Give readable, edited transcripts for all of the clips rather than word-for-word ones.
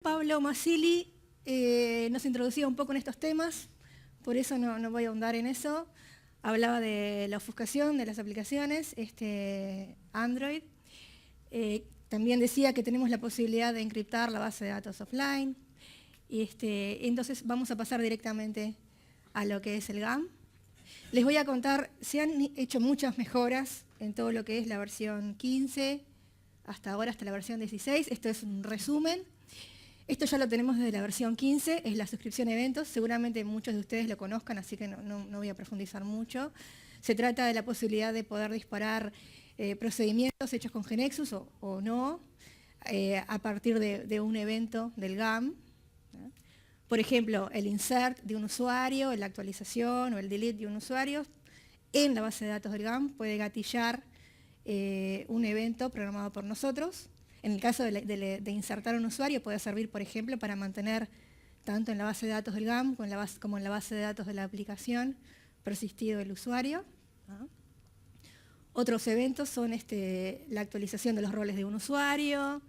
Pablo Mazzilli nos introducía un poco en estos temas, por eso no voy a ahondar en eso. Hablaba de la ofuscación de las aplicaciones, Android. También decía que tenemos la posibilidad de encriptar la base de datos offline. Entonces vamos a pasar directamente a lo que es el GAM. Les voy a contar, se han hecho muchas mejoras en todo lo que es la versión 15, hasta ahora, hasta la versión 16. Esto es un resumen. Esto ya lo tenemos desde la versión 15, es la suscripción a eventos. Seguramente muchos de ustedes lo conozcan, así que no voy a profundizar mucho. Se trata de la posibilidad de poder disparar procedimientos hechos con GeneXus o no, a partir de un evento del GAM. Por ejemplo, el insert de un usuario, la actualización o el delete de un usuario en la base de datos del GAM puede gatillar un evento programado por nosotros. En el caso de insertar un usuario puede servir, por ejemplo, para mantener tanto en la base de datos del GAM como en la base de datos de la aplicación persistido el usuario. Otros eventos son la actualización de los roles de un usuario.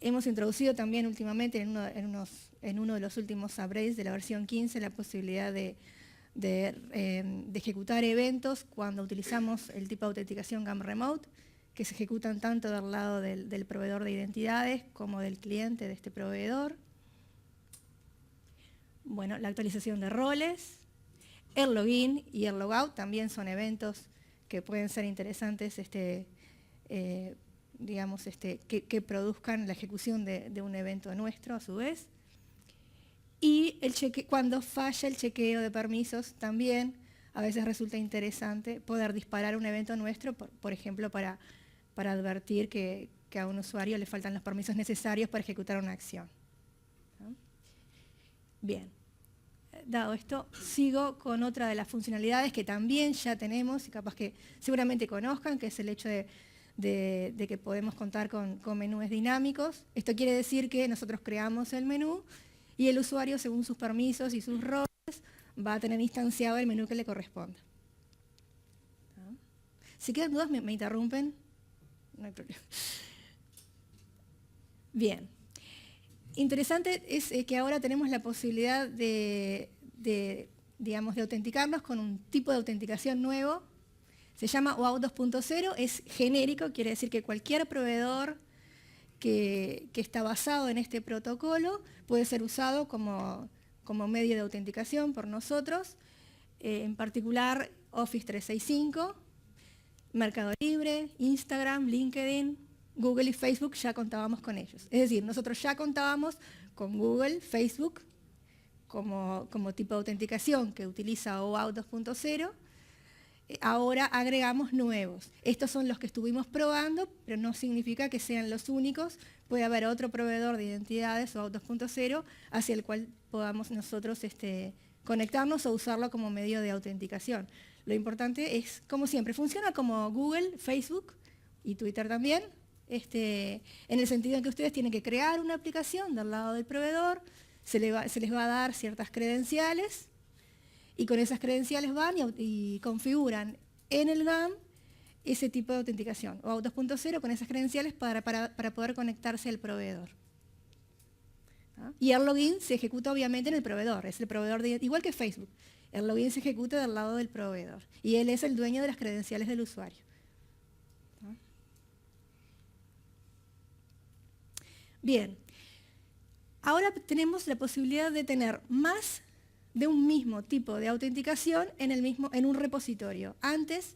Hemos introducido también últimamente en uno de los últimos upgrades de la versión 15 la posibilidad de ejecutar eventos cuando utilizamos el tipo de autenticación GAM Remote, que se ejecutan tanto del lado del proveedor de identidades como del cliente de este proveedor. Bueno, la actualización de roles, el login y el logout también son eventos que pueden ser interesantes que produzcan la ejecución de un evento nuestro a su vez. Y cuando falla el chequeo de permisos también a veces resulta interesante poder disparar un evento nuestro, por ejemplo, para advertir que a un usuario le faltan los permisos necesarios para ejecutar una acción. ¿No? Bien, dado esto, sigo con otra de las funcionalidades que también ya tenemos y capaz que seguramente conozcan, que es el hecho de que podemos contar con menús dinámicos. Esto quiere decir que nosotros creamos el menú y el usuario, según sus permisos y sus roles, va a tener instanciado el menú que le corresponda. ¿No? Si quedan dudas, me interrumpen. No hay problema. Bien. Interesante es que ahora tenemos la posibilidad de autenticarnos con un tipo de autenticación nuevo. Se llama OAuth 2.0, es genérico, quiere decir que cualquier proveedor que está basado en este protocolo puede ser usado como medio de autenticación por nosotros, en particular Office 365, Mercado Libre, Instagram, LinkedIn, Google y Facebook ya contábamos con ellos. Es decir, nosotros ya contábamos con Google, Facebook como tipo de autenticación que utiliza OAuth 2.0. Ahora agregamos nuevos. Estos son los que estuvimos probando, pero no significa que sean los únicos. Puede haber otro proveedor de identidades, OAuth 2.0, hacia el cual podamos nosotros conectarnos o usarlo como medio de autenticación. Lo importante es, como siempre, funciona como Google, Facebook y Twitter también, en el sentido en que ustedes tienen que crear una aplicación del lado del proveedor, se les va a dar ciertas credenciales, y con esas credenciales van y configuran en el GAM ese tipo de autenticación, o OAuth 2.0 con esas credenciales para poder conectarse al proveedor. ¿Ah? Y el login se ejecuta obviamente en el proveedor, es el proveedor igual que Facebook. El login se ejecuta del lado del proveedor y él es el dueño de las credenciales del usuario. ¿Ah? Bien, ahora tenemos la posibilidad de tener más de un mismo tipo de autenticación en un repositorio. Antes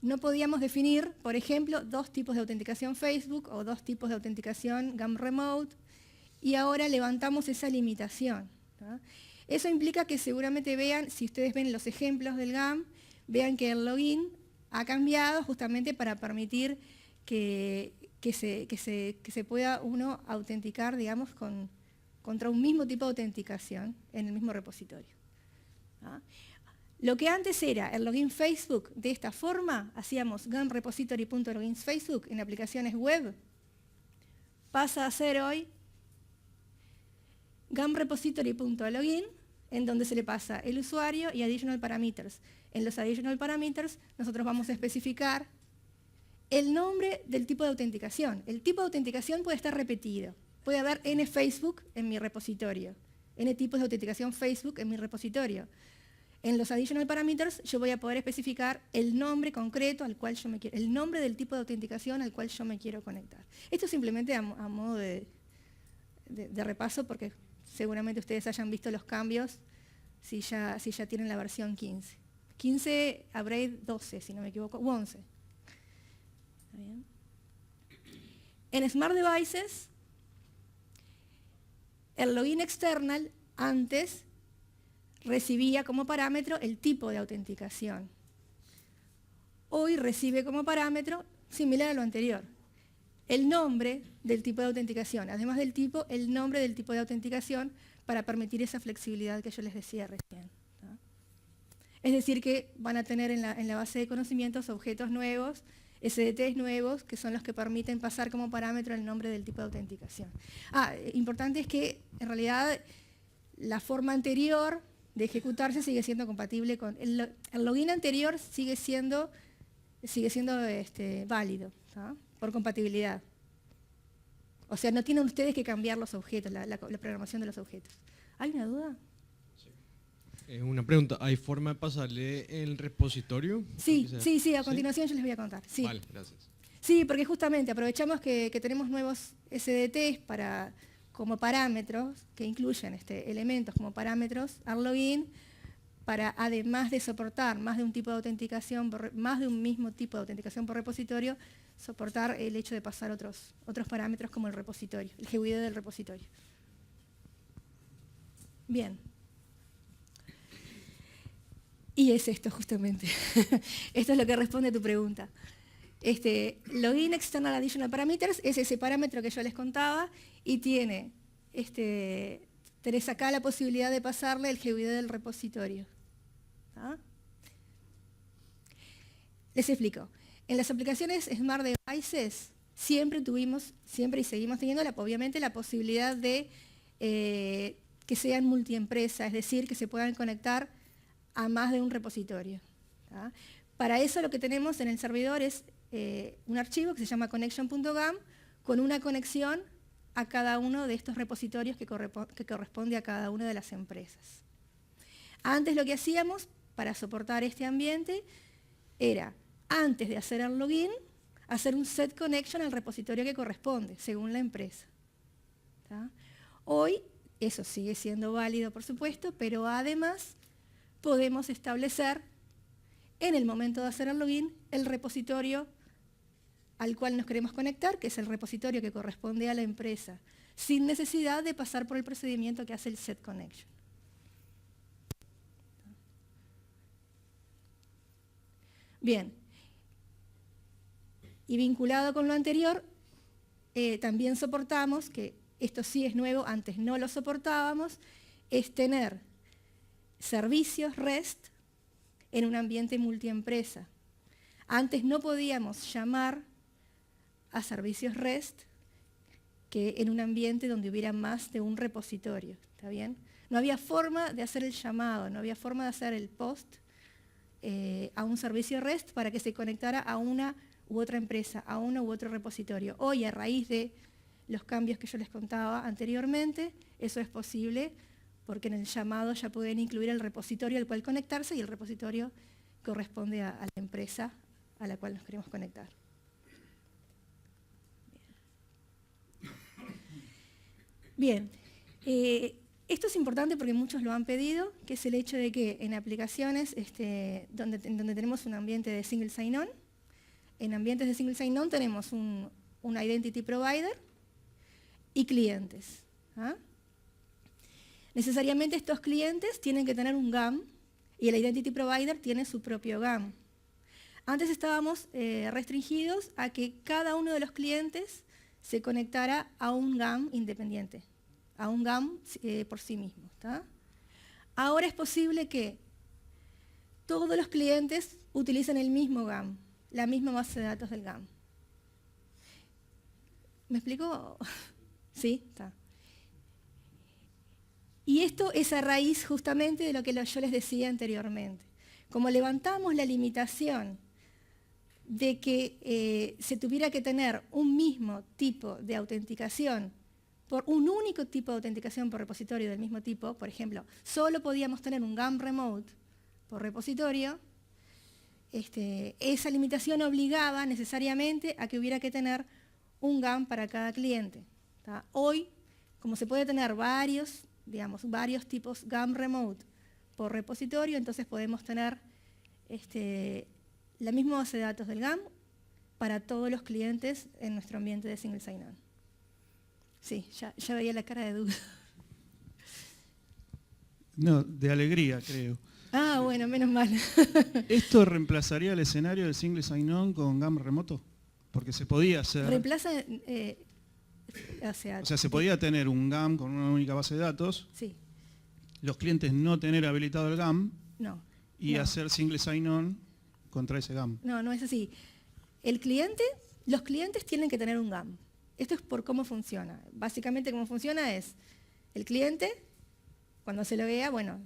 no podíamos definir, por ejemplo, dos tipos de autenticación Facebook o dos tipos de autenticación GAM Remote, y ahora levantamos esa limitación. ¿No? Eso implica que seguramente vean, si ustedes ven los ejemplos del GAM, vean que el login ha cambiado justamente para permitir que se pueda uno autenticar, digamos, contra un mismo tipo de autenticación en el mismo repositorio. ¿Ah? Lo que antes era el login Facebook, de esta forma, hacíamos gamrepository.loginsFacebook en aplicaciones web, pasa a ser hoy gamrepository.login, en donde se le pasa el usuario y additional parameters. En los additional parameters nosotros vamos a especificar el nombre del tipo de autenticación. El tipo de autenticación puede estar repetido. puede haber N Facebook en mi repositorio, N tipos de autenticación Facebook en mi repositorio. En los additional parameters yo voy a poder especificar el nombre concreto al cual yo me quiero, el nombre del tipo de autenticación al cual yo me quiero conectar. Esto simplemente a modo de repaso, porque seguramente ustedes hayan visto los cambios si ya tienen la versión 15. 15, upgrade 12, si no me equivoco, u 11. ¿Está bien? En Smart Devices, el login external antes recibía como parámetro el tipo de autenticación. Hoy recibe como parámetro similar a lo anterior, el nombre del tipo de autenticación, además del tipo, el nombre del tipo de autenticación para permitir esa flexibilidad que yo les decía recién. ¿No? Es decir, que van a tener en la base de conocimientos objetos nuevos, SDTs nuevos, que son los que permiten pasar como parámetro el nombre del tipo de autenticación. Importante es que en realidad la forma anterior de ejecutarse sigue siendo compatible con... El login anterior sigue siendo válido, ¿tá? Por compatibilidad. O sea, no tienen ustedes que cambiar los objetos, la programación de los objetos. ¿Hay una duda? Sí. Una pregunta, ¿hay forma de pasarle el repositorio? Sí, a continuación yo les voy a contar. Sí. Vale, gracias. Sí, porque justamente aprovechamos que tenemos nuevos SDTs como parámetros, que incluyen elementos como parámetros, login, para además de soportar más de un tipo de autenticación, más de un mismo tipo de autenticación por repositorio, soportar el hecho de pasar otros parámetros como el repositorio, el GUID del repositorio. Bien. Y es esto justamente. Esto es lo que responde a tu pregunta. Login External Additional Parameters es ese parámetro que yo les contaba y tenés acá la posibilidad de pasarle el GUID del repositorio. ¿Ah? Les explico. En las aplicaciones Smart Devices siempre y seguimos teniendo obviamente la posibilidad de que sean multiempresa, es decir, que se puedan conectar a más de un repositorio. ¿Ah? Para eso lo que tenemos en el servidor es un archivo que se llama connection.gam con una conexión a cada uno de estos repositorios que corresponde a cada una de las empresas. Antes lo que hacíamos para soportar este ambiente era, antes de hacer el login, hacer un set connection al repositorio que corresponde, según la empresa. ¿Tá? Hoy eso sigue siendo válido, por supuesto, pero además podemos establecer, en el momento de hacer el login, el repositorio al cual nos queremos conectar, que es el repositorio que corresponde a la empresa, sin necesidad de pasar por el procedimiento que hace el set connection. Bien. Y vinculado con lo anterior, también soportamos, que esto sí es nuevo, antes no lo soportábamos, es tener servicios REST en un ambiente multiempresa. Antes no podíamos llamar a servicios REST que en un ambiente donde hubiera más de un repositorio, ¿está bien? No había forma de hacer el llamado, no había forma de hacer el post a un servicio REST para que se conectara a una u otra empresa, a uno u otro repositorio. Hoy, a raíz de los cambios que yo les contaba anteriormente, eso es posible porque en el llamado ya pueden incluir el repositorio al cual conectarse y el repositorio corresponde a la empresa a la cual nos queremos conectar. Bien, esto es importante porque muchos lo han pedido, que es el hecho de que en aplicaciones donde tenemos un ambiente de single sign-on, en ambientes de single sign-on tenemos un identity provider y clientes. ¿Ah? Necesariamente estos clientes tienen que tener un GAM y el identity provider tiene su propio GAM. Antes estábamos restringidos a que cada uno de los clientes se conectara a un GAM independiente, a un GAM por sí mismo. ¿Tá? Ahora es posible que todos los clientes utilicen el mismo GAM, la misma base de datos del GAM. ¿Me explico? ¿Sí? Está. Y esto es a raíz justamente de lo que yo les decía anteriormente. Como levantamos la limitación de que se tuviera que tener un mismo tipo de autenticación por un único tipo de autenticación por repositorio del mismo tipo, por ejemplo, solo podíamos tener un GAM remote por repositorio, esa limitación obligaba necesariamente a que hubiera que tener un GAM para cada cliente. ¿Tá? Hoy, como se puede tener varios tipos GAM remote por repositorio, entonces podemos tener la misma base de datos del GAM para todos los clientes en nuestro ambiente de single sign-on. Sí, ya veía la cara de duda. No, de alegría, creo. Ah, bueno, menos mal. ¿Esto reemplazaría el escenario del single sign-on con GAM remoto? Porque se podía hacer... Reemplaza... o sea, se podía tener un GAM con una única base de datos, sí. Los clientes no tener habilitado el GAM No, y no. hacer single sign-on contra ese GAM. No, no es así. Los clientes tienen que tener un GAM. Esto es por cómo funciona. Básicamente cómo funciona es, el cliente, cuando se loguea, bueno,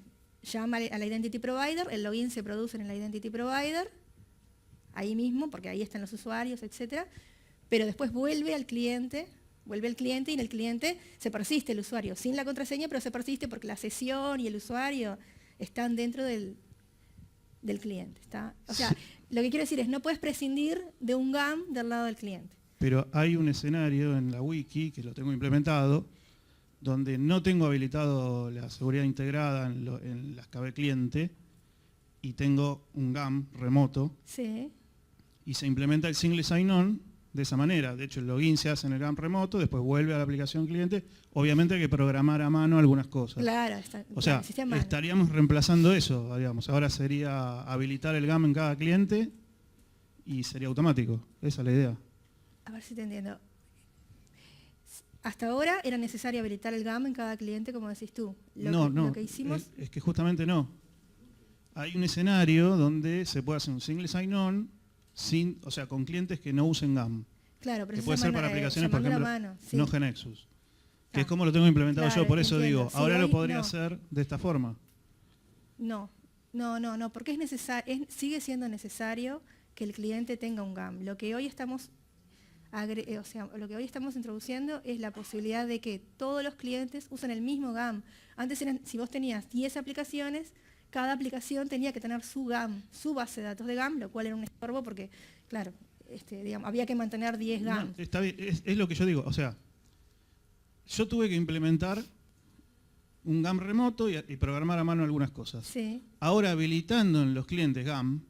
llama a la Identity Provider, el login se produce en el Identity Provider, ahí mismo, porque ahí están los usuarios, etc. Pero después vuelve al cliente y en el cliente se persiste el usuario, sin la contraseña, pero se persiste porque la sesión y el usuario están dentro del cliente. ¿Está? O sea, lo que quiero decir es, no puedes prescindir de un GAM del lado del cliente. Pero hay un escenario en la wiki, que lo tengo implementado, donde no tengo habilitado la seguridad integrada en las KB cliente y tengo un GAM remoto. Sí. Y se implementa el single sign-on de esa manera. De hecho, el login se hace en el GAM remoto, después vuelve a la aplicación cliente. Obviamente hay que programar a mano algunas cosas. Claro, o sea, estaríamos reemplazando eso, digamos. Ahora sería habilitar el GAM en cada cliente y sería automático. Esa es la idea. A ver si te entiendo. Hasta ahora era necesario habilitar el GAM en cada cliente, como decís tú. Lo que hicimos... es que justamente no. Hay un escenario donde se puede hacer un single sign-on, o sea, con clientes que no usen GAM. Claro, pero que puede ser para aplicaciones, por ejemplo, sí. no GeneXus. Que es como lo tengo implementado yo, por eso entiendo. digo, Sí, ahora lo podría hacer de esta forma. No, porque es necesario, sigue siendo necesario que el cliente tenga un GAM. Lo que hoy estamos introduciendo es la posibilidad de que todos los clientes usen el mismo GAM. Antes, si vos tenías 10 aplicaciones, cada aplicación tenía que tener su GAM, su base de datos de GAM, lo cual era un estorbo porque, claro, había que mantener 10 GAM. No, está bien, es lo que yo digo, o sea, yo tuve que implementar un GAM remoto y programar a mano algunas cosas. Sí. Ahora habilitando en los clientes GAM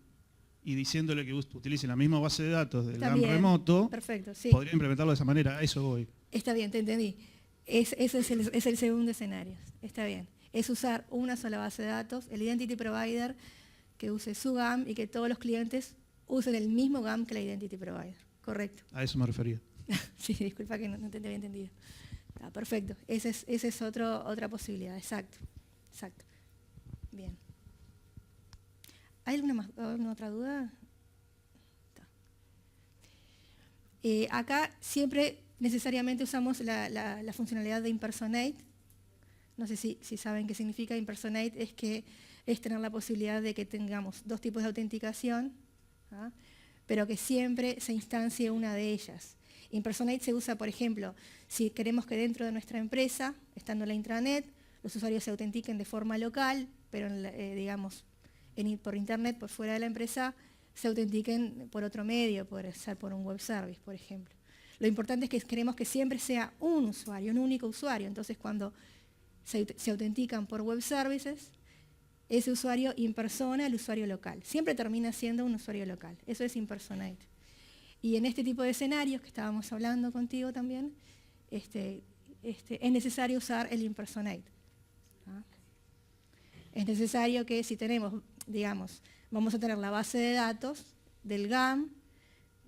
y diciéndole que utilicen la misma base de datos del GAM remoto, perfecto, sí. Podría implementarlo de esa manera, a eso voy. Está bien, te entendí. Ese es el segundo escenario, está bien. Es usar una sola base de datos, el Identity Provider, que use su GAM y que todos los clientes usen el mismo GAM que la Identity Provider. Correcto. A eso me refería. Sí, disculpa que no te había entendido. Está perfecto. Esa es otra posibilidad, exacto. Bien. ¿Hay alguna otra duda? Acá siempre necesariamente usamos la funcionalidad de impersonate. No sé si saben qué significa impersonate, es tener la posibilidad de que tengamos dos tipos de autenticación, ¿ah? Pero que siempre se instancie una de ellas. Impersonate se usa, por ejemplo, si queremos que dentro de nuestra empresa, estando en la intranet, los usuarios se autentiquen de forma local, pero por internet, por fuera de la empresa, se autentiquen por otro medio, puede ser por un web service, por ejemplo. Lo importante es que queremos que siempre sea un usuario, un único usuario. Entonces, cuando se autentican por web services, ese usuario impersona al usuario local. Siempre termina siendo un usuario local. Eso es impersonate. Y en este tipo de escenarios que estábamos hablando contigo también, es necesario usar el impersonate. ¿Ah? Es necesario que si tenemos, vamos a tener la base de datos del GAM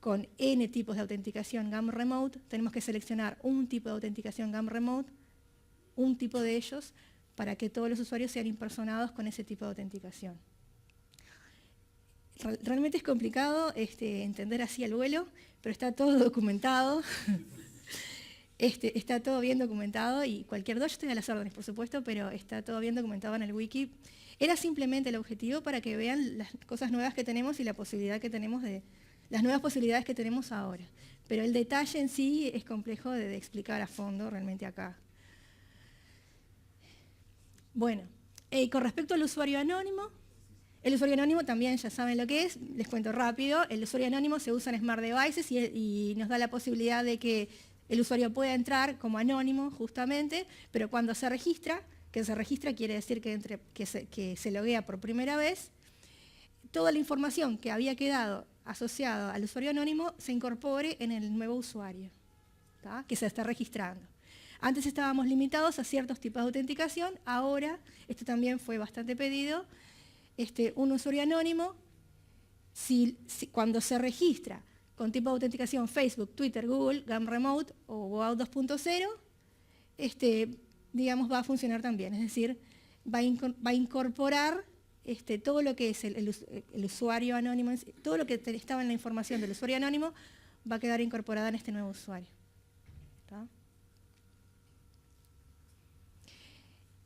con N tipos de autenticación GAM remote, tenemos que seleccionar un tipo de autenticación GAM remote, un tipo de ellos, para que todos los usuarios sean impersonados con ese tipo de autenticación. Realmente es complicado entender así al vuelo, pero está todo documentado. Está todo bien documentado y cualquier duda, yo estoy a las órdenes, por supuesto, pero está todo bien documentado en el wiki. Era simplemente el objetivo para que vean las cosas nuevas que tenemos y la posibilidad que tenemos de las nuevas posibilidades que tenemos ahora. Pero el detalle en sí es complejo de explicar a fondo realmente acá. Bueno, con respecto al usuario anónimo, el usuario anónimo también ya saben lo que es, les cuento rápido. El usuario anónimo se usa en Smart Devices y nos da la posibilidad de que el usuario pueda entrar como anónimo justamente, pero cuando se registra, que se registra quiere decir que se loguea por primera vez, toda la información que había quedado asociada al usuario anónimo se incorpore en el nuevo usuario, ¿tá? Que se está registrando. Antes estábamos limitados a ciertos tipos de autenticación, ahora, esto también fue bastante pedido, un usuario anónimo, cuando se registra con tipo de autenticación Facebook, Twitter, Google, GAM Remote o WOW 2.0, digamos, va a funcionar también. Es decir, va a incorporar todo lo que es el usuario anónimo, todo lo que estaba en la información del usuario anónimo va a quedar incorporada en este nuevo usuario. ¿Tá?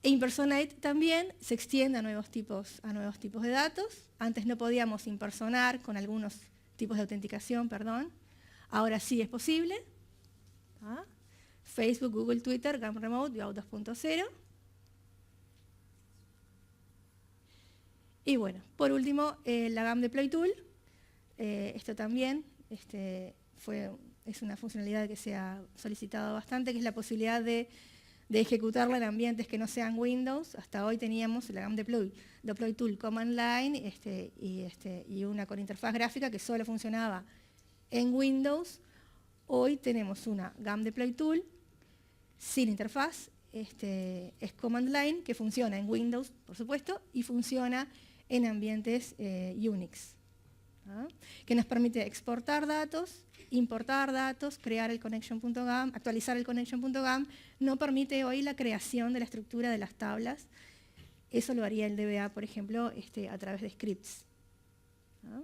E Impersonate también se extiende a nuevos tipos de datos. Antes no podíamos impersonar con algunos tipos de autenticación, perdón. Ahora sí es posible. ¿Tá? Facebook, Google, Twitter, GAM Remote, WOW 2.0. Y bueno, por último, la GAM Deploy Tool. Esto también es una funcionalidad que se ha solicitado bastante, que es la posibilidad de ejecutarla en ambientes que no sean Windows. Hasta hoy teníamos la GAM Deploy Tool Command Line y una con interfaz gráfica que solo funcionaba en Windows. Hoy tenemos una GAM Deploy Tool sin interfaz, es Command Line, que funciona en Windows, por supuesto, y funciona en ambientes Unix, ¿ah? Que nos permite exportar datos, importar datos, crear el connection.gam, actualizar el connection.gam. No permite hoy la creación de la estructura de las tablas. Eso lo haría el DBA, por ejemplo, a través de scripts, ¿ah?